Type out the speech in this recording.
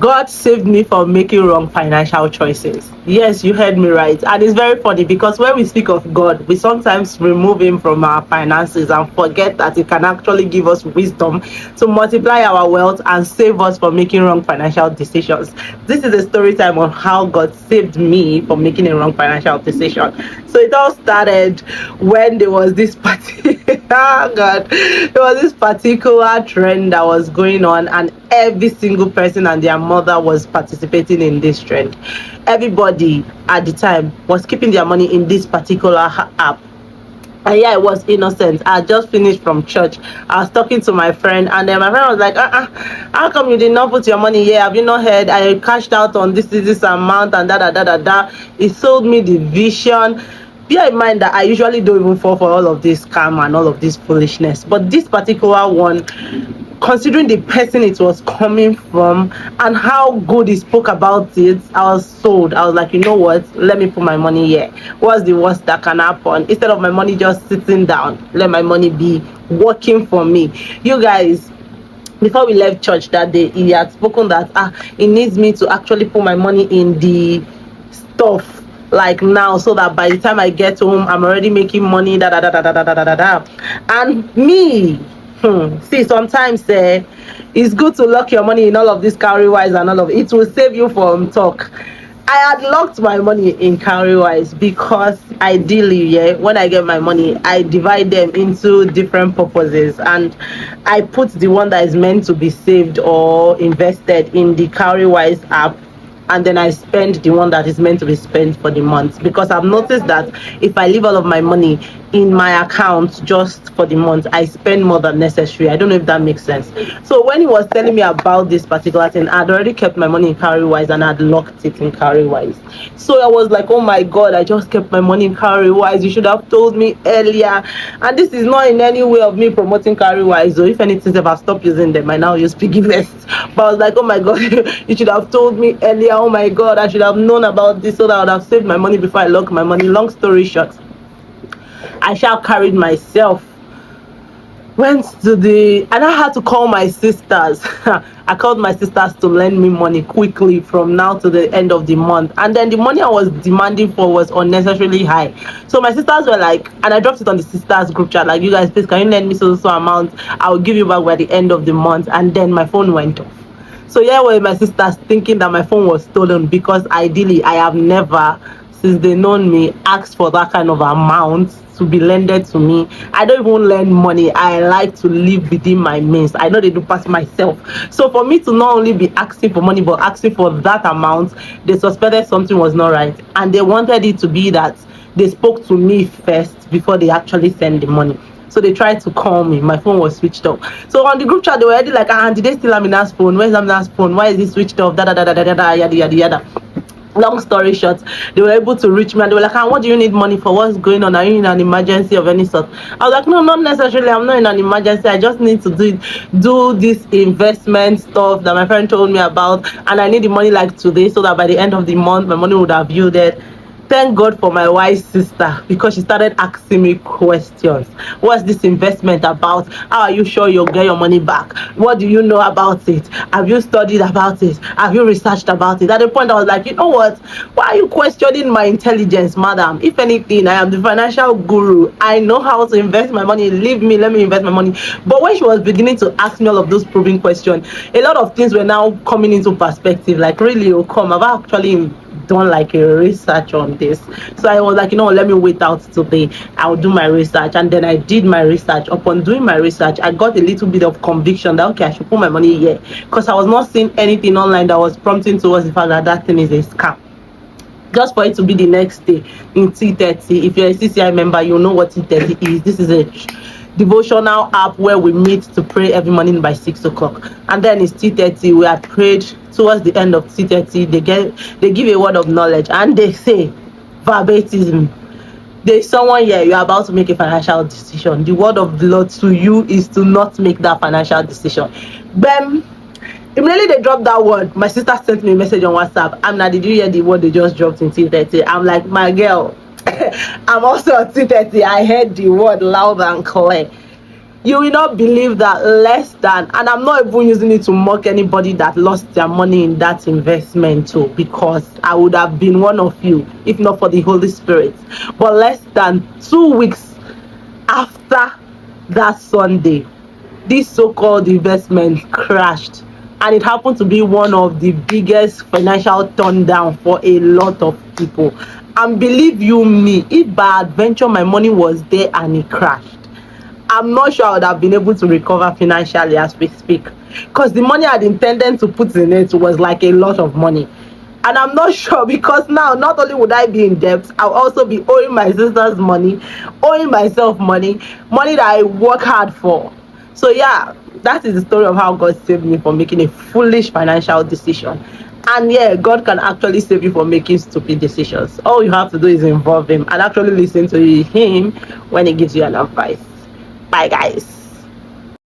God saved me from making wrong financial choices. Yes, you heard me right. And it's very funny because when we speak of God, we sometimes remove him from our finances and forget that he can actually give us wisdom to multiply our wealth and save us from making wrong financial decisions. This is a story time on how God saved me from making a wrong financial decision. So it all started when there was this oh God, there was this particular trend that was going on, and every single person and their mother was participating in this trend. Everybody at the time was keeping their money in this particular app. And yeah, I was innocent. I just finished from church. I was talking to my friend, and then my friend was like, how come you did not put your money here? Have you not heard? I cashed out on this amount and da. He sold me the vision. Bear in mind that I usually don't even fall for all of this scam and all of this foolishness. But this particular one, considering the person it was coming from and how good he spoke about it, I was sold. I was like, you know what, let me put my money here. What's the worst that can happen? Instead of my money just sitting down, let my money be working for me. You guys, before we left church that day, he had spoken that he needs me to actually put my money in the stuff like now, so that by the time I get home, I'm already making money. And me, see, sometimes it's good to lock your money in all of this Cowrywise and all of it. It will save you from talk. I had locked my money in Cowrywise because ideally, when I get my money, I divide them into different purposes, and I put the one that is meant to be saved or invested in the Cowrywise app, and then I spend the one that is meant to be spent for the month, because I've noticed that if I leave all of my money in my account just for the month, I spend more than necessary. I don't know if that makes sense. So when he was telling me about this particular thing, I'd already kept my money in Cowrywise and I'd locked it in Cowrywise. So I was like, oh my God, I just kept my money in Cowrywise. You should have told me earlier. And this is not in any way of me promoting Cowrywise. So if anything, if I stop using them, I now use PiggyVest. But I was like, oh my God, you should have told me earlier. Oh my God, I should have known about this so that I would have saved my money before I lock my money. Long story short, I shall carried myself, went to and I had to call my sisters. I called my sisters to lend me money quickly from now to the end of the month, and then the money I was demanding for was unnecessarily high. So my sisters were like, and I dropped it on the sisters group chat, like, you guys, please, can you lend me so amount? I'll give you back by the end of the month. And then my phone went off. So yeah, well, my sisters thinking that my phone was stolen, because ideally I have never, since they known me, asked for that kind of amount to be lended to me. I don't even lend money. I like to live within my means. I know they do pass myself. So for me to not only be asking for money but asking for that amount, they suspected something was not right, and they wanted it to be that they spoke to me first before they actually send the money. So they tried to call me. My phone was switched off. So on the group chat, they were already like, did they steal Amina's phone? Where's Amina's phone? Why is it switched off? Yada. Long story short, they were able to reach me, and they were like, what do you need money for? What's going on? Are you in an emergency of any sort? I was like, no, not necessarily. I'm not in an emergency. I just need to do this investment stuff that my friend told me about, and I need the money like today, so that by the end of the month, my money would have yielded. Thank God for my wise sister, because she started asking me questions. What's this investment about? How are you sure you'll get your money back? What do you know about it? Have you studied about it? Have you researched about it? At the point I was like, you know what? Why are you questioning my intelligence, madam? If anything, I am the financial guru. I know how to invest my money. Leave me, let me invest my money. But when she was beginning to ask me all of those probing questions, a lot of things were now coming into perspective. Like, really, I've actually done like a research on this. So I was like, let me wait out today. I'll do my research. And then I did my research. Upon doing my research, I got a little bit of conviction that, okay, I should put my money here, because I was not seeing anything online that was prompting towards the fact that that thing is a scam. Just for it to be the next day in T30. If you're a CCI member, you know what T30 is. This is a devotional app where we meet to pray every morning by 6 o'clock. And then it's T30. We had prayed. Towards the end of T30, they give a word of knowledge, and they say verbatim, there's someone here, you're about to make a financial decision. The word of the Lord to you is to not make that financial decision. Then immediately they dropped that word. My sister sent me a message on WhatsApp. Did you hear the word they just dropped in T30? I'm like, my girl, I'm also at T30. I heard the word loud and clear. You will not believe that less than, and I'm not even using it to mock anybody that lost their money in that investment too, because I would have been one of you if not for the Holy Spirit. But less than 2 weeks after that Sunday, this so-called investment crashed, and it happened to be one of the biggest financial turn down for a lot of people. And believe you me, if by adventure my money was there and it crashed, I'm not sure I would have been able to recover financially as we speak, because the money I'd intended to put in it was like a lot of money. And I'm not sure, because now not only would I be in debt, I'll also be owing my sisters money, owing myself money, money that I work hard for. So yeah, that is the story of how God saved me from making a foolish financial decision. And yeah, God can actually save you from making stupid decisions. All you have to do is involve Him and actually listen to Him when He gives you an advice. Bye, guys.